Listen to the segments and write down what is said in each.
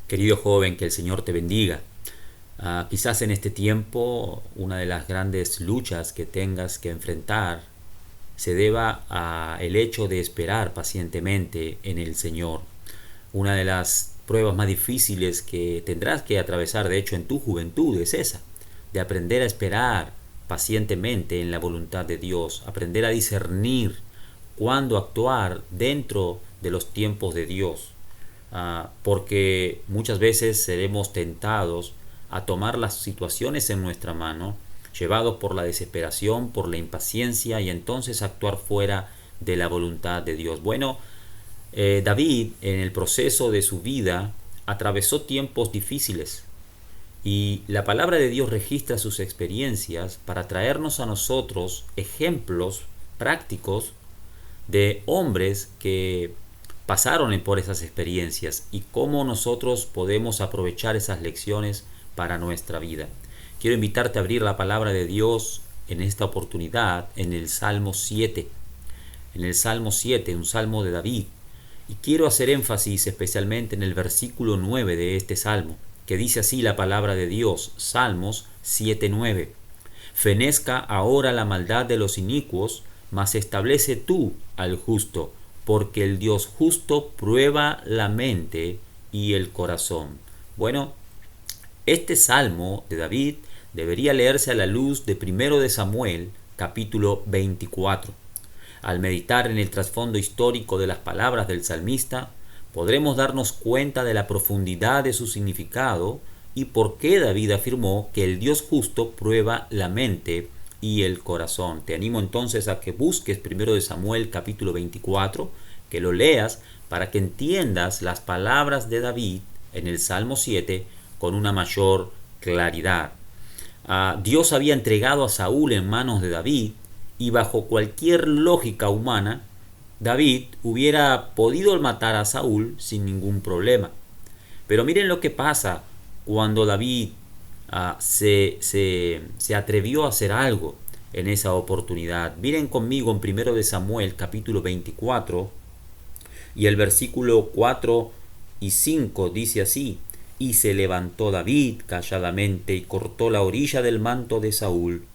Querido joven, que el Señor te bendiga. Quizás en este tiempo una de las grandes luchas que tengas que enfrentar se deba a el hecho de esperar pacientemente en el Señor. Una de las pruebas más difíciles que tendrás que atravesar, de hecho, en tu juventud es esa, de aprender a esperar pacientemente en la voluntad de Dios, aprender a discernir cuándo actuar dentro de los tiempos de Dios. Porque muchas veces seremos tentados a tomar las situaciones en nuestra mano, llevados por la desesperación, por la impaciencia y entonces actuar fuera de la voluntad de Dios. Bueno, David en el proceso de su vida atravesó tiempos difíciles y la palabra de Dios registra sus experiencias para traernos a nosotros ejemplos prácticos de hombres que pasaron por esas experiencias y cómo nosotros podemos aprovechar esas lecciones para nuestra vida. Quiero invitarte a abrir la palabra de Dios en esta oportunidad en el Salmo 7. En el Salmo 7, un salmo de David. Y quiero hacer énfasis especialmente en el versículo 9 de este salmo, que dice así la palabra de Dios, Salmos 7:9. Fenezca ahora la maldad de los inicuos, mas establece tú al justo, porque el Dios justo prueba la mente y el corazón. Bueno, este salmo de David debería leerse a la luz de 1 de Samuel, capítulo 24. Al meditar en el trasfondo histórico de las palabras del salmista, podremos darnos cuenta de la profundidad de su significado y por qué David afirmó que el Dios justo prueba la mente y el corazón. Te animo entonces a que busques 1 de Samuel capítulo 24, que lo leas para que entiendas las palabras de David en el Salmo 7 con una mayor claridad. Dios había entregado a Saúl en manos de David y bajo cualquier lógica humana, David hubiera podido matar a Saúl sin ningún problema. Pero miren lo que pasa cuando David se atrevió a hacer algo en esa oportunidad. Miren conmigo en 1 de Samuel capítulo 24 y el versículo 4 y 5 dice así: y se levantó David calladamente y cortó la orilla del manto de Saúl.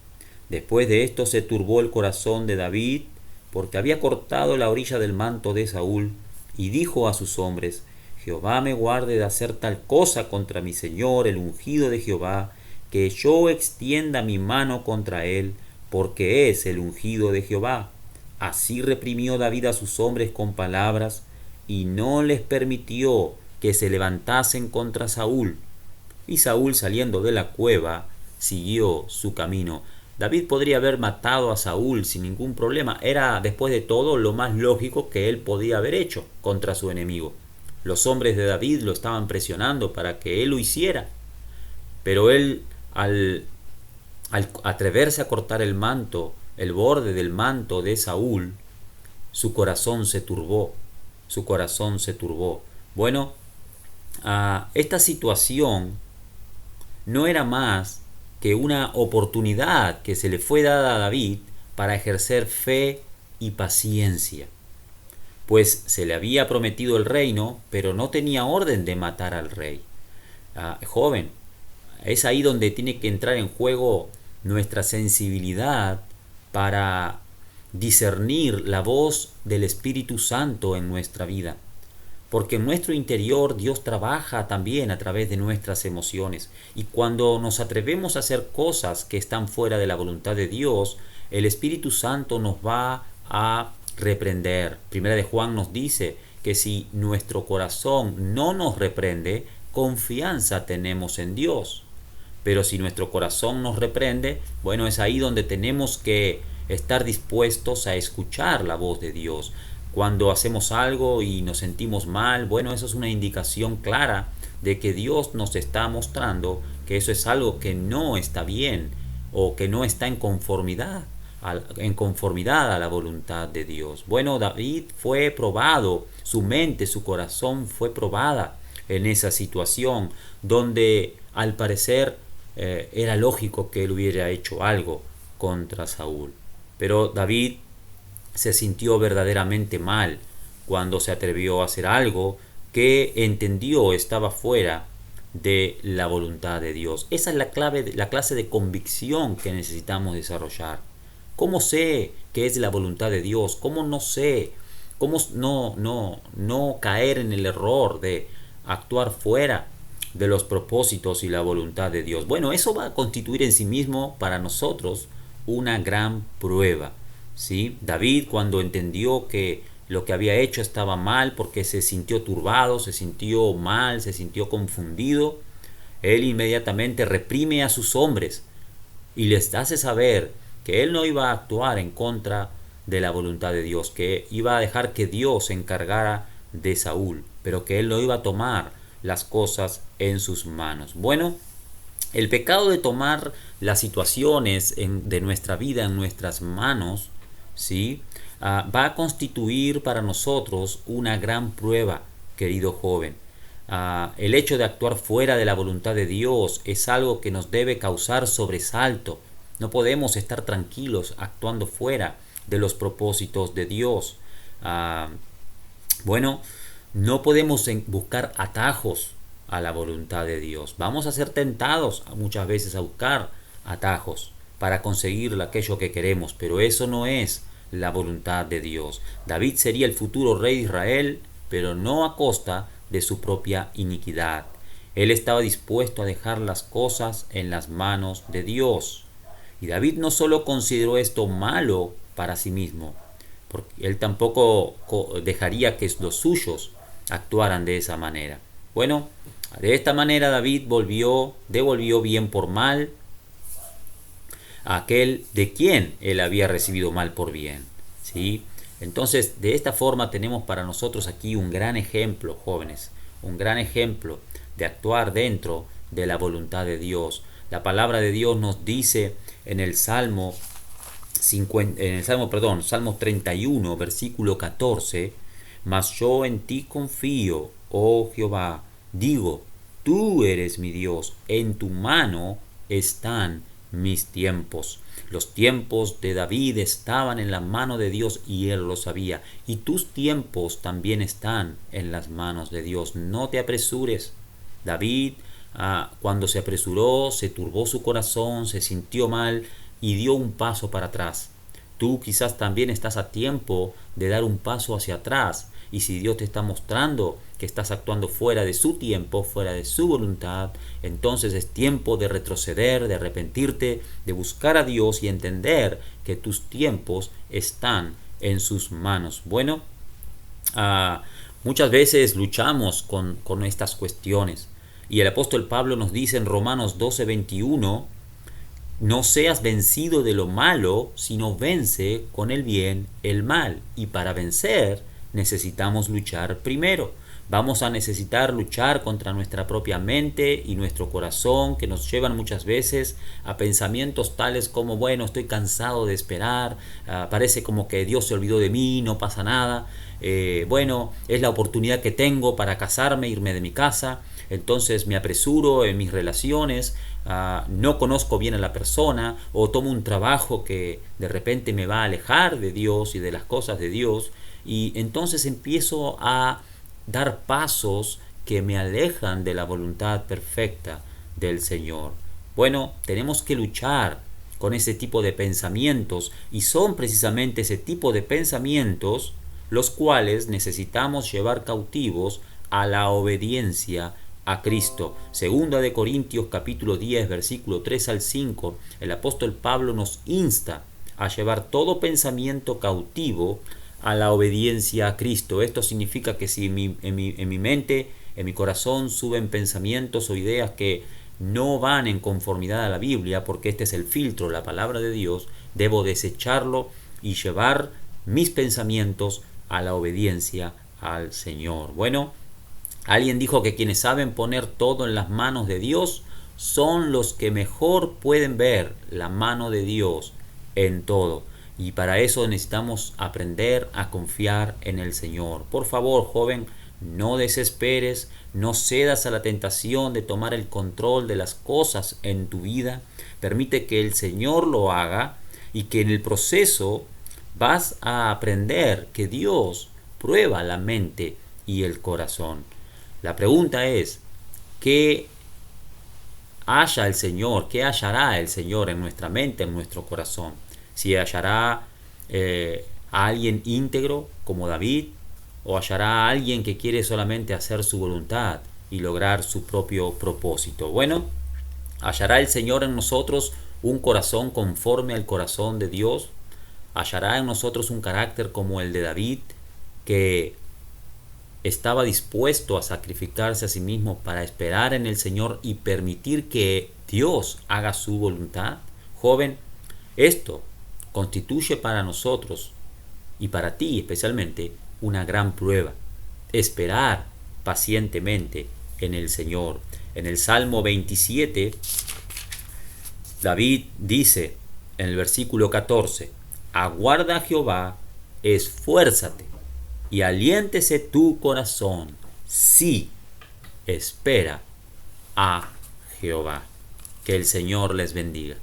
Después de esto se turbó el corazón de David, porque había cortado la orilla del manto de Saúl, y dijo a sus hombres: Jehová me guarde de hacer tal cosa contra mi señor, el ungido de Jehová, que yo extienda mi mano contra él, porque es el ungido de Jehová. Así reprimió David a sus hombres con palabras, y no les permitió que se levantasen contra Saúl. Y Saúl, saliendo de la cueva, siguió su camino. David podría haber matado a Saúl sin ningún problema. Era, después de todo, lo más lógico que él podía haber hecho contra su enemigo. Los hombres de David lo estaban presionando para que él lo hiciera. Pero él, al atreverse a cortar el manto, el borde del manto de Saúl, su corazón se turbó. Su corazón se turbó. Bueno, esta situación no era más que una oportunidad que se le fue dada a David para ejercer fe y paciencia, pues se le había prometido el reino, pero no tenía orden de matar al rey. Joven, es ahí donde tiene que entrar en juego nuestra sensibilidad para discernir la voz del Espíritu Santo en nuestra vida. Porque en nuestro interior Dios trabaja también a través de nuestras emociones. Y cuando nos atrevemos a hacer cosas que están fuera de la voluntad de Dios, el Espíritu Santo nos va a reprender. Primera de Juan nos dice que si nuestro corazón no nos reprende, confianza tenemos en Dios. Pero si nuestro corazón nos reprende, bueno, es ahí donde tenemos que estar dispuestos a escuchar la voz de Dios. Cuando hacemos algo y nos sentimos mal, bueno, eso es una indicación clara de que Dios nos está mostrando que eso es algo que no está bien o que no está en conformidad a la voluntad de Dios. Bueno, David fue probado, su mente, su corazón fue probada en esa situación donde al parecer era lógico que él hubiera hecho algo contra Saúl. Pero David se sintió verdaderamente mal cuando se atrevió a hacer algo que entendió estaba fuera de la voluntad de Dios. Esa es la clave, la clase de convicción que necesitamos desarrollar. ¿Cómo sé que es la voluntad de Dios? ¿Cómo no sé? ¿Cómo no caer en el error de actuar fuera de los propósitos y la voluntad de Dios? Bueno, eso va a constituir en sí mismo para nosotros una gran prueba, ¿sí? David, cuando entendió que lo que había hecho estaba mal porque se sintió turbado, se sintió mal, se sintió confundido, él inmediatamente reprime a sus hombres y les hace saber que él no iba a actuar en contra de la voluntad de Dios, que iba a dejar que Dios se encargara de Saúl, pero que él no iba a tomar las cosas en sus manos. Bueno, el pecado de tomar las situaciones de nuestra vida en nuestras manos, ¿sí? Va a constituir para nosotros una gran prueba, querido joven. El hecho de actuar fuera de la voluntad de Dios es algo que nos debe causar sobresalto. No podemos estar tranquilos actuando fuera de los propósitos de Dios. Bueno, no podemos buscar atajos a la voluntad de Dios. Vamos a ser tentados muchas veces a buscar atajos para conseguir aquello que queremos, pero eso no es la voluntad de Dios. David sería el futuro rey de Israel, pero no a costa de su propia iniquidad. Él estaba dispuesto a dejar las cosas en las manos de Dios. Y David no solo consideró esto malo para sí mismo, porque él tampoco dejaría que los suyos actuaran de esa manera. Bueno, de esta manera David devolvió bien por mal a aquel de quien él había recibido mal por bien, ¿sí? Entonces, de esta forma tenemos para nosotros aquí un gran ejemplo, jóvenes, un gran ejemplo de actuar dentro de la voluntad de Dios. La palabra de Dios nos dice en el Salmo 31, versículo 14, mas yo en ti confío, oh Jehová, digo, tú eres mi Dios, en tu mano están mis tiempos. Los tiempos de David estaban en la mano de Dios y él lo sabía. Y tus tiempos también están en las manos de Dios. No te apresures. David, cuando se apresuró, se turbó su corazón, se sintió mal y dio un paso para atrás. Tú quizás también estás a tiempo de dar un paso hacia atrás. Y si Dios te está mostrando que estás actuando fuera de su tiempo, fuera de su voluntad, entonces es tiempo de retroceder, de arrepentirte, de buscar a Dios y entender que tus tiempos están en sus manos. Bueno, muchas veces luchamos con estas cuestiones. Y el apóstol Pablo nos dice en Romanos 12:21, no seas vencido de lo malo, sino vence con el bien el mal. Y para vencer necesitamos luchar primero. Vamos a necesitar luchar contra nuestra propia mente y nuestro corazón, que nos llevan muchas veces a pensamientos tales como, bueno, estoy cansado de esperar, parece como que Dios se olvidó de mí, no pasa nada, bueno, es la oportunidad que tengo para casarme, irme de mi casa, entonces me apresuro en mis relaciones, no conozco bien a la persona, o tomo un trabajo que de repente me va a alejar de Dios y de las cosas de Dios, y entonces empiezo a dar pasos que me alejan de la voluntad perfecta del Señor. Bueno, tenemos que luchar con ese tipo de pensamientos, y son precisamente ese tipo de pensamientos los cuales necesitamos llevar cautivos a la obediencia a Cristo. Segunda de Corintios capítulo 10 versículo 3 al 5, el apóstol Pablo nos insta a llevar todo pensamiento cautivo a la obediencia a Cristo. Esto significa que si en mi mente, en mi corazón suben pensamientos o ideas que no van en conformidad a la Biblia, porque este es el filtro, la palabra de Dios, debo desecharlo y llevar mis pensamientos a la obediencia al Señor. Bueno, alguien dijo que quienes saben poner todo en las manos de Dios son los que mejor pueden ver la mano de Dios en todo. Y para eso necesitamos aprender a confiar en el Señor. Por favor, joven, no desesperes, no cedas a la tentación de tomar el control de las cosas en tu vida. Permite que el Señor lo haga y que en el proceso vas a aprender que Dios prueba la mente y el corazón. La pregunta es, ¿qué halla el Señor? ¿Qué hallará el Señor en nuestra mente, en nuestro corazón? Si hallará a alguien íntegro como David, o hallará a alguien que quiere solamente hacer su voluntad y lograr su propio propósito. Bueno, hallará el Señor en nosotros un corazón conforme al corazón de Dios. Hallará en nosotros un carácter como el de David, que estaba dispuesto a sacrificarse a sí mismo para esperar en el Señor y permitir que Dios haga su voluntad. Joven, esto constituye para nosotros y para ti especialmente una gran prueba. Esperar pacientemente en el Señor. En el Salmo 27, David dice en el versículo 14, aguarda a Jehová, esfuérzate y aliéntese tu corazón. Sí, espera a Jehová. Que el Señor les bendiga.